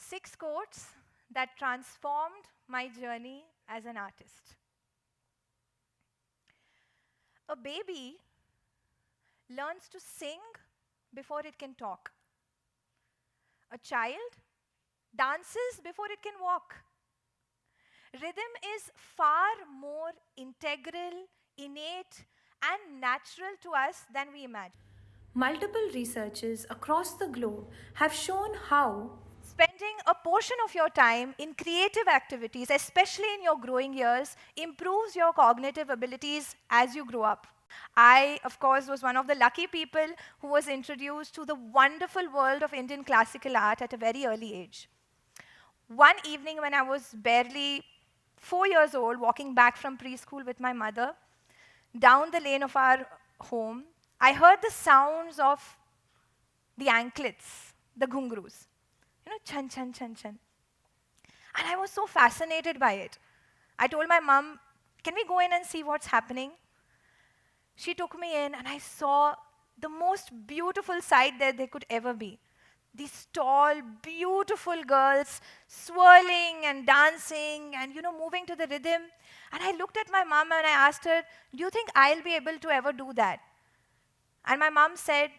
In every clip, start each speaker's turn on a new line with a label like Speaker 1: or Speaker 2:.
Speaker 1: 6 quotes that transformed my journey as an artist. A baby learns to sing before it can talk. A child dances before it can walk. Rhythm is far more integral, innate, and natural to us than we imagine.
Speaker 2: Multiple researches across the globe have shown how
Speaker 1: Spending a portion of your time in creative activities, especially in your growing years, improves your cognitive abilities as you grow up. I, of course, was one of the lucky people who was introduced to the wonderful world of Indian classical art at a very early age. One evening when I was barely 4 years old, walking back from preschool with my mother, down the lane of our home, I heard the sounds of the anklets, the ghungroos. Chan, chan, chan, chan. And I was so fascinated by it. I told my mom, can we go in and see what's happening? She took me in, and I saw the most beautiful sight that there could ever be. These tall, beautiful girls swirling and dancing and, moving to the rhythm. And I looked at my mom and I asked her, do you think I'll be able to ever do that? And my mom said,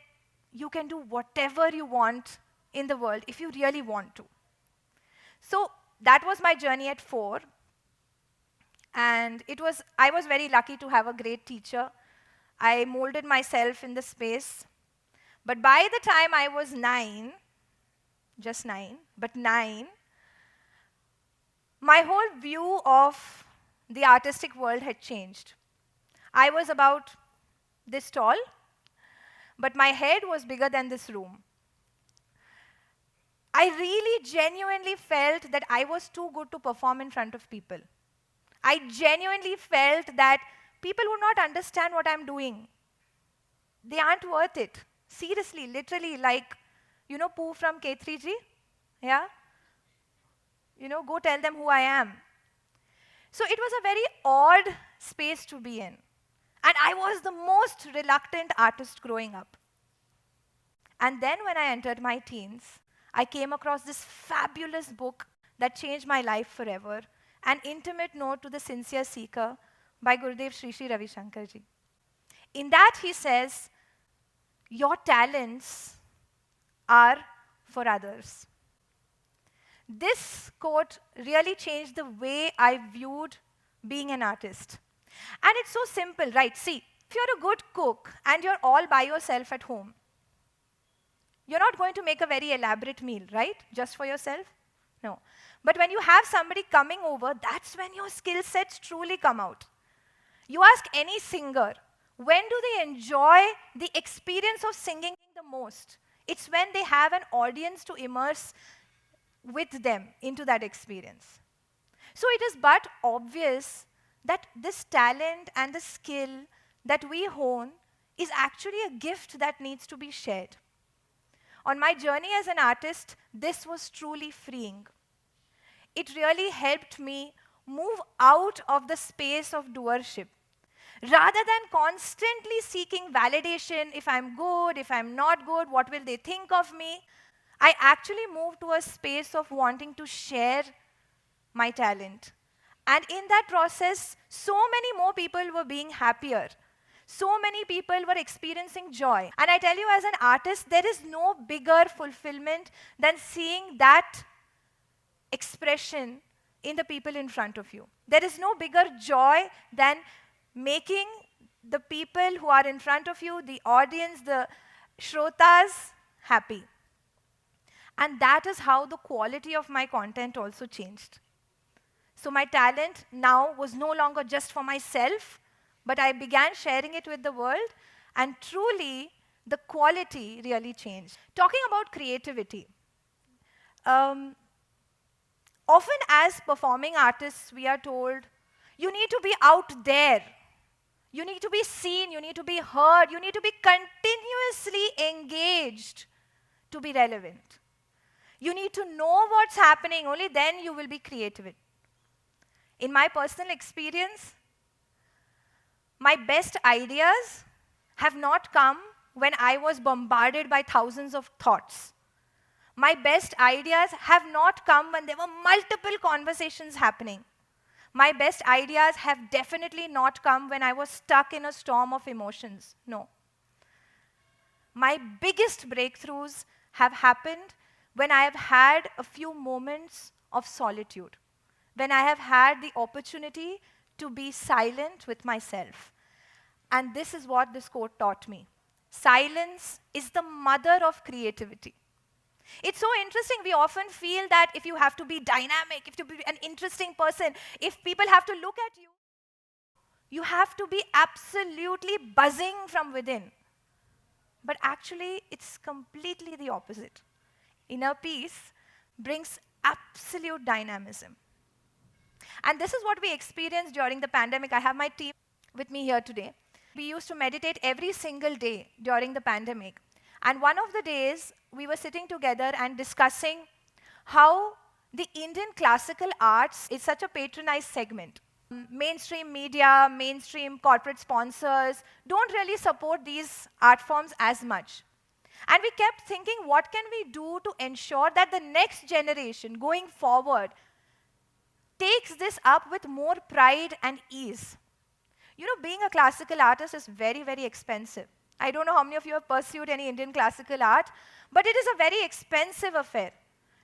Speaker 1: you can do whatever you want in the world if you really want to. So that was my journey at 4. And I was very lucky to have a great teacher. I molded myself in the space. But by the time I was 9, just 9, but 9, my whole view of the artistic world had changed. I was about this tall, but my head was bigger than this room. I really genuinely felt that I was too good to perform in front of people. I genuinely felt that people would not understand what I'm doing. They aren't worth it. Seriously, literally, like, Pooh from K3G? Yeah? Go tell them who I am. So it was a very odd space to be in. And I was the most reluctant artist growing up. And then when I entered my teens, I came across this fabulous book that changed my life forever, An Intimate Note to the Sincere Seeker by Gurudev Sri Sri Ravi Shankar Ji. In that he says, your talents are for others. This quote really changed the way I viewed being an artist. And it's so simple, right? See, if you're a good cook and you're all by yourself at home, you're not going to make a very elaborate meal, right? Just for yourself? No. But when you have somebody coming over, that's when your skill sets truly come out. You ask any singer, when do they enjoy the experience of singing the most? It's when they have an audience to immerse with them into that experience. So it is but obvious that this talent and the skill that we hone is actually a gift that needs to be shared. On my journey as an artist, this was truly freeing. It really helped me move out of the space of doership. Rather than constantly seeking validation, if I'm good, if I'm not good, what will they think of me? I actually moved to a space of wanting to share my talent. And in that process, so many more people were being happier. So many people were experiencing joy. And I tell you, as an artist, there is no bigger fulfillment than seeing that expression in the people in front of you. There is no bigger joy than making the people who are in front of you, the audience, the shrotas, happy. And that is how the quality of my content also changed. So my talent now was no longer just for myself, but I began sharing it with the world, and truly, the quality really changed. Talking about creativity, often as performing artists, we are told, you need to be out there. You need to be seen, you need to be heard, you need to be continuously engaged to be relevant. You need to know what's happening, only then you will be creative. In my personal experience, my best ideas have not come when I was bombarded by thousands of thoughts. My best ideas have not come when there were multiple conversations happening. My best ideas have definitely not come when I was stuck in a storm of emotions. No. My biggest breakthroughs have happened when I have had a few moments of solitude, when I have had the opportunity to be silent with myself. And this is what this quote taught me. Silence is the mother of creativity. It's so interesting. We often feel that if you have to be dynamic, if you have to be an interesting person, if people have to look at you, you have to be absolutely buzzing from within. But actually, it's completely the opposite. Inner peace brings absolute dynamism. And this is what we experienced during the pandemic. I have my team with me here today. We used to meditate every single day during the pandemic. And one of the days, we were sitting together and discussing how the Indian classical arts is such a patronized segment. Mainstream media, mainstream corporate sponsors don't really support these art forms as much. And we kept thinking, what can we do to ensure that the next generation going forward takes this up with more pride and ease? You know, being a classical artist is very, very expensive. I don't know how many of you have pursued any Indian classical art, but it is a very expensive affair.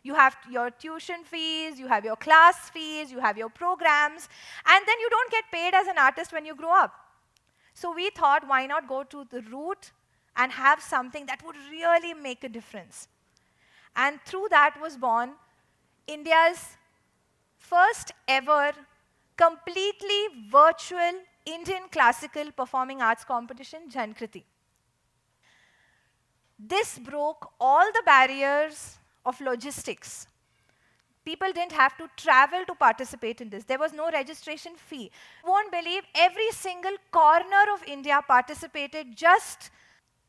Speaker 1: You have your tuition fees, you have your class fees, you have your programs, and then you don't get paid as an artist when you grow up. So we thought, why not go to the root and have something that would really make a difference? And through that was born India's first ever completely virtual Indian classical performing arts competition, Jhankriti. This broke all the barriers of logistics. People didn't have to travel to participate in this. There was no registration fee. You won't believe every single corner of India participated just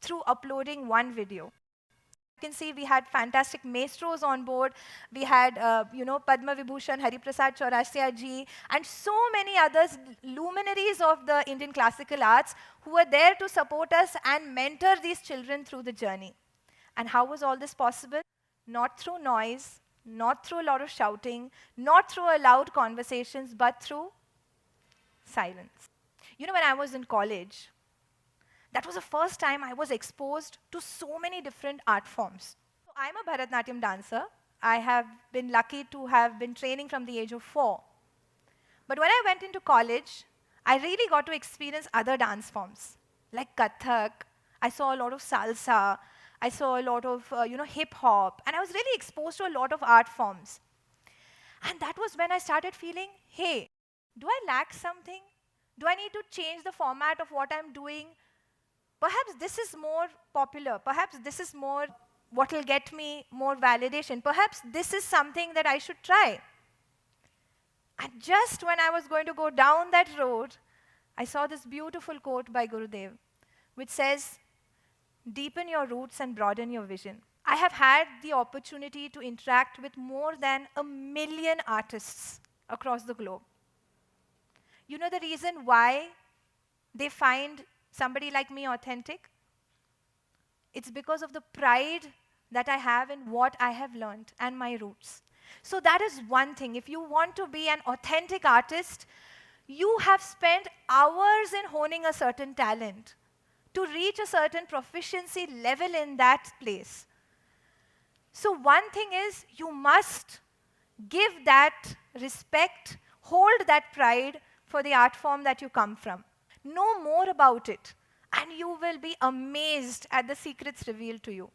Speaker 1: through uploading one video. You can see we had fantastic maestros on board. We had, Padma Vibhushan, Hariprasad Chaurasia ji, and so many others, luminaries of the Indian classical arts, who were there to support us and mentor these children through the journey. And how was all this possible? Not through noise, not through a lot of shouting, not through a loud conversations, but through silence. You know, when I was in college, that was the first time I was exposed to so many different art forms. So I'm a Bharatanatyam dancer. I have been lucky to have been training from the age of 4. But when I went into college, I really got to experience other dance forms, like Kathak. I saw a lot of salsa. I saw a lot of, hip hop. And I was really exposed to a lot of art forms. And that was when I started feeling, hey, do I lack something? Do I need to change the format of what I'm doing? Perhaps this is more popular. Perhaps this is more what will get me more validation. Perhaps this is something that I should try. And just when I was going to go down that road, I saw this beautiful quote by Gurudev, which says, deepen your roots and broaden your vision. I have had the opportunity to interact with more than 1 million artists across the globe. You know the reason why they find somebody like me authentic? It's because of the pride that I have in what I have learned and my roots. So that is one thing. If you want to be an authentic artist, you have spent hours in honing a certain talent to reach a certain proficiency level in that place. So one thing is, you must give that respect, hold that pride for the art form that you come from. Know more about it, and you will be amazed at the secrets revealed to you.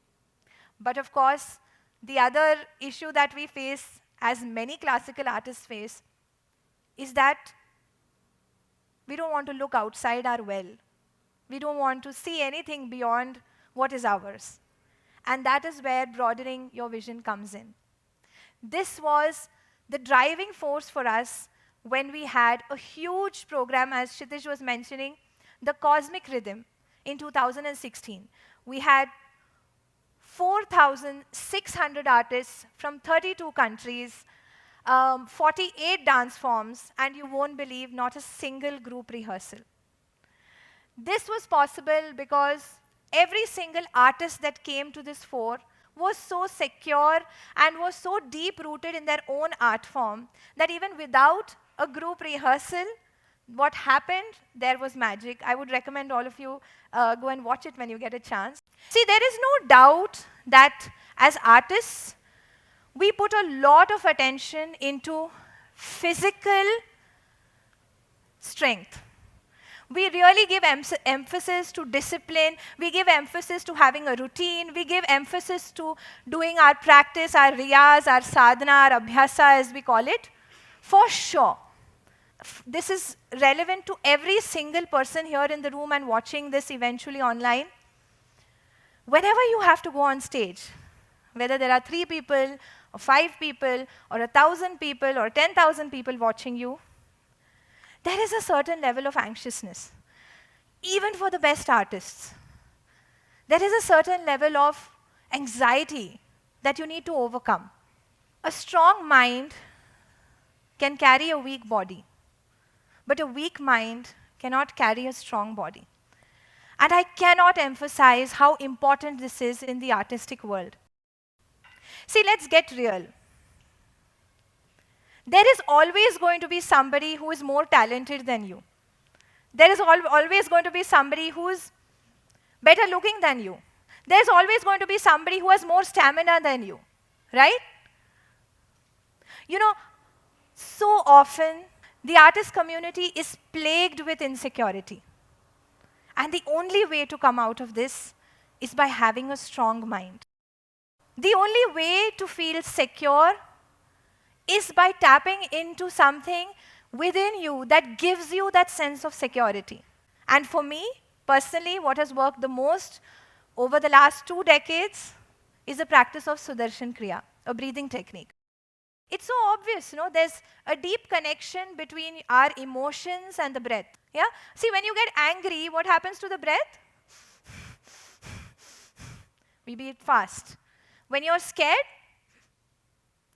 Speaker 1: But of course, the other issue that we face, as many classical artists face, is that we don't want to look outside our well. We don't want to see anything beyond what is ours. And that is where broadening your vision comes in. This was the driving force for us when we had a huge program, as Kshitij was mentioning, the Cosmic Rhythm in 2016. We had 4,600 artists from 32 countries, 48 dance forms, and you won't believe, not a single group rehearsal. This was possible because every single artist that came to this fore was so secure and was so deep rooted in their own art form that even without a group rehearsal, what happened, there was magic. I would recommend all of you go and watch it when you get a chance. See, there is no doubt that as artists, we put a lot of attention into physical strength. We really give emphasis to discipline. We give emphasis to having a routine. We give emphasis to doing our practice, our riyaz, our sadhana, our abhyasa, as we call it. For sure. This is relevant to every single person here in the room and watching this eventually online. Whenever you have to go on stage, whether there are 3 people, or 5 people, or 1,000 people, or 10,000 people watching you, there is a certain level of anxiousness. Even for the best artists, there is a certain level of anxiety that you need to overcome. A strong mind can carry a weak body, but a weak mind cannot carry a strong body. And I cannot emphasize how important this is in the artistic world. See, let's get real. There is always going to be somebody who is more talented than you. There is always going to be somebody who's better looking than you. There's always going to be somebody who has more stamina than you, right? You know, so often the artist community is plagued with insecurity. And the only way to come out of this is by having a strong mind. The only way to feel secure is by tapping into something within you that gives you that sense of security. And for me, personally, what has worked the most over the last 2 decades is the practice of Sudarshan Kriya, a breathing technique. It's so obvious, there's a deep connection between our emotions and the breath. Yeah? See, when you get angry, what happens to the breath? We breathe fast. When you're scared,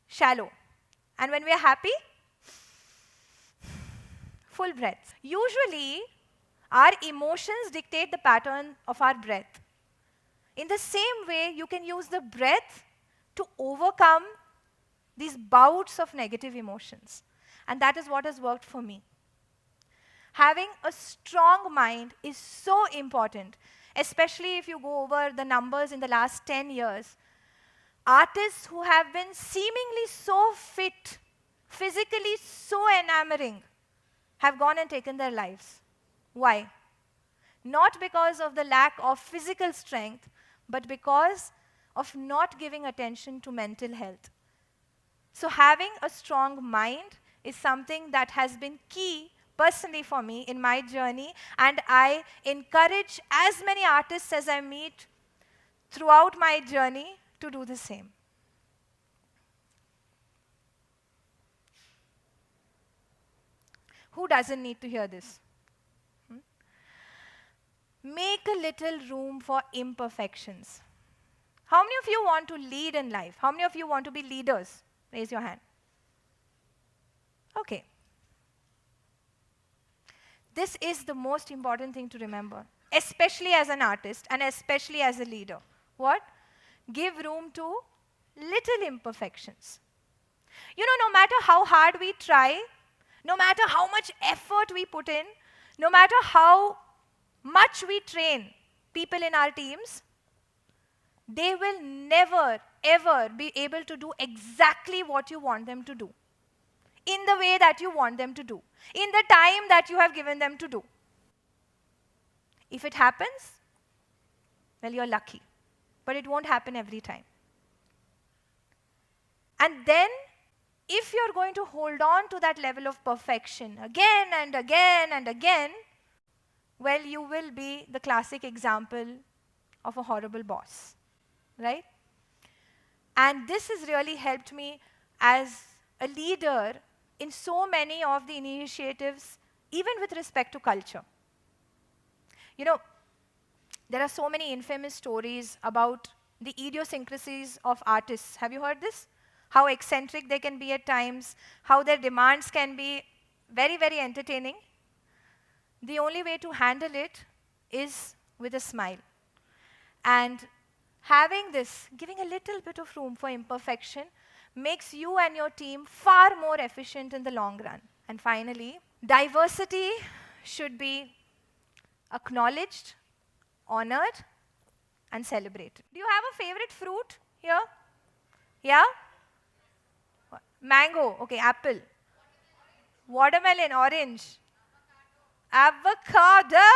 Speaker 1: shallow. And when we're happy, full breaths. Usually, our emotions dictate the pattern of our breath. In the same way, you can use the breath to overcome these bouts of negative emotions. And that is what has worked for me. Having a strong mind is so important, especially if you go over the numbers in the last 10 years. Artists who have been seemingly so fit, physically so enamoring, have gone and taken their lives. Why? Not because of the lack of physical strength, but because of not giving attention to mental health. So having a strong mind is something that has been key personally for me in my journey, and I encourage as many artists as I meet throughout my journey to do the same. Who doesn't need to hear this? Make a little room for imperfections. How many of you want to lead in life? How many of you want to be leaders? Raise your hand. Okay. This is the most important thing to remember, especially as an artist and especially as a leader. What? Give room to little imperfections. No matter how hard we try, no matter how much effort we put in, no matter how much we train people in our teams, they will never, ever be able to do exactly what you want them to do, in the way that you want them to do, in the time that you have given them to do. If it happens, well, you're lucky, but it won't happen every time. And then, if you're going to hold on to that level of perfection again and again and again, well, you will be the classic example of a horrible boss, right? And this has really helped me as a leader in so many of the initiatives, even with respect to culture. There are so many infamous stories about the idiosyncrasies of artists. Have you heard this? How eccentric they can be at times, how their demands can be very, very entertaining. The only way to handle it is with a smile. And having this, giving a little bit of room for imperfection, makes you and your team far more efficient in the long run. And finally, diversity should be acknowledged, honored, and celebrated. Do you have a favorite fruit here? Yeah? Mango, okay, apple. Watermelon, orange. Avocado.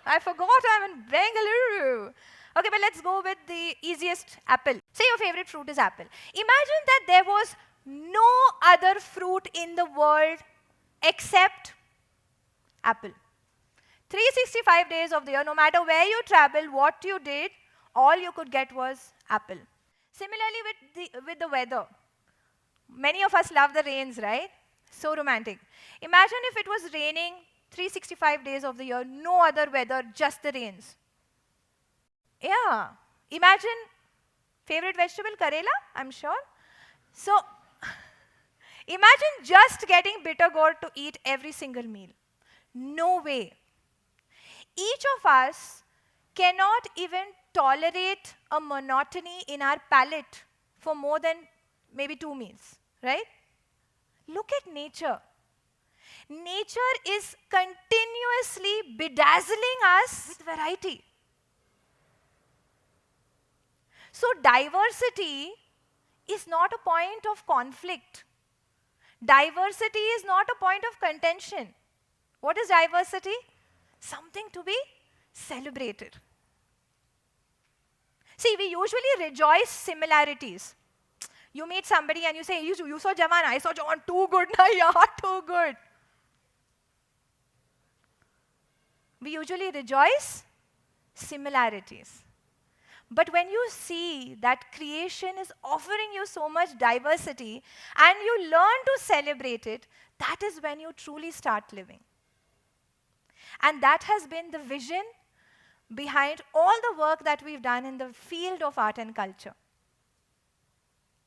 Speaker 1: I forgot I'm in Bengaluru. Okay, but let's go with the easiest, apple. Say your favorite fruit is apple. Imagine that there was no other fruit in the world except apple. 365 days of the year, no matter where you travel, what you did, all you could get was apple. Similarly with the weather. Many of us love the rains, right? So romantic. Imagine if it was raining 365 days of the year, no other weather, just the rains. Yeah. Imagine favorite vegetable, karela, I'm sure. So imagine just getting bitter gourd to eat every single meal. No way. Each of us cannot even tolerate a monotony in our palate for more than maybe 2 meals, right? Look at nature. Nature is continuously bedazzling us with variety. So diversity is not a point of conflict. Diversity is not a point of contention. What is diversity? Something to be celebrated. See, we usually rejoice similarities. You meet somebody and you say, you saw Jawan, I saw Jawan, too good, na yaar, too good. We usually rejoice similarities. But when you see that creation is offering you so much diversity and you learn to celebrate it, that is when you truly start living. And that has been the vision behind all the work that we've done in the field of art and culture.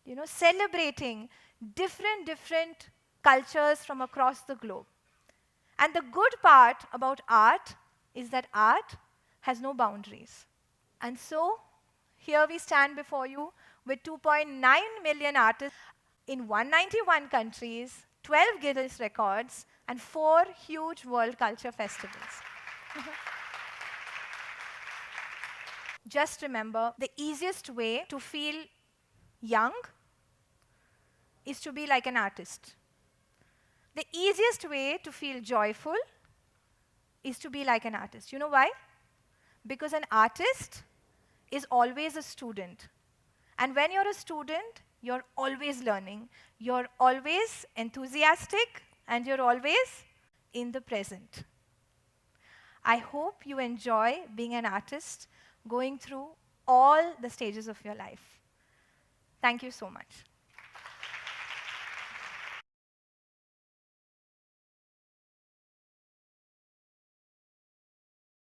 Speaker 1: You know, celebrating different cultures from across the globe. And the good part about art is that art has no boundaries. And so, here we stand before you with 2.9 million artists in 191 countries, 12 Guinness records, and 4 huge world culture festivals. Just remember, the easiest way to feel young is to be like an artist. The easiest way to feel joyful is to be like an artist. You know why? Because an artist is always a student. And when you're a student, you're always learning. You're always enthusiastic, and you're always in the present. I hope you enjoy being an artist, going through all the stages of your life. Thank you so much.